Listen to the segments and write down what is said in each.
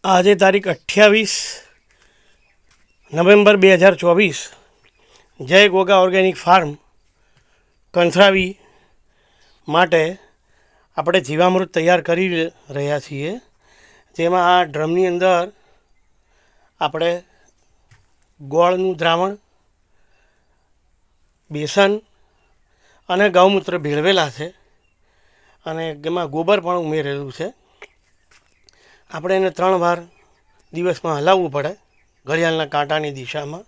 આજે તારીખ 28 નવેમ્બર 2024 જય ગોગા ઓર્ગેનિક ફાર્મ કંથરાવી માટે આપણે જીવામૃત તૈયાર કરી રહ્યા છીએ, જેમાં આ ડ્રમની અંદર આપણે ગોળનું દ્રાવણ, બેસન અને ગૌમૂત્ર ભેળવેલા છે અને એમાં ગોબર પણ ઉમેરેલું છે. આપણે એને 3 વાર દિવસમાં હલાવવું પડે ઘડિયાળના કાંટાની દિશામાં.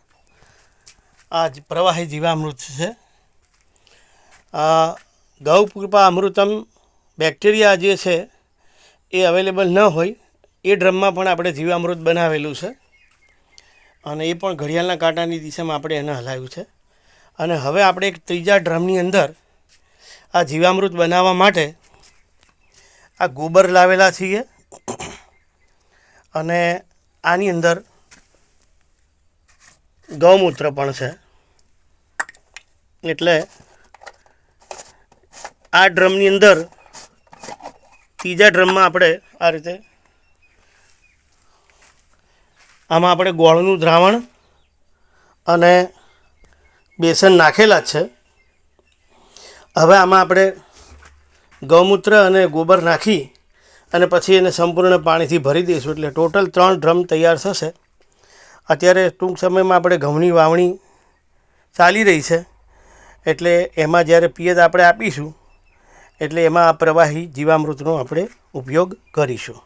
આ પ્રવાહી જીવામૃત છે. ગૌકૃપા અમૃતમ બેક્ટેરિયા જે છે એ અવેલેબલ ન હોય એ ડ્રમમાં પણ આપણે જીવામૃત બનાવેલું છે અને એ પણ ઘડિયાળના કાંટાની દિશામાં આપણે એને હલાવ્યું છે. અને હવે આપણે એક ત્રીજા ડ્રમની અંદર આ જીવામૃત બનાવવા માટે આ ગોબર લાવેલા છીએ અને આની અંદર ગૌમૂત્ર પણ છે. એટલે આ ડ્રમની અંદર ત્રીજા ડ્રમમાં આપણે આ રીતે આમાં આપણે ગોળનું દ્રાવણ અને બેસન નાખેલા જ છે. હવે આમાં આપણે ગૌમૂત્ર અને ગોબર નાખી અને પછી એને સંપૂર્ણ પાણીથી ભરી દઈશું, એટલે ટોટલ 3 ડ્રમ તૈયાર થશે. અત્યારે ટૂંક સમયમાં આપણે ઘઉંની વાવણી ચાલી રહી છે, એટલે એમાં જ્યારે પિયત આપણે આપીશું એટલે એમાં આ પ્રવાહી જીવામૃતનો આપણે ઉપયોગ કરીશું.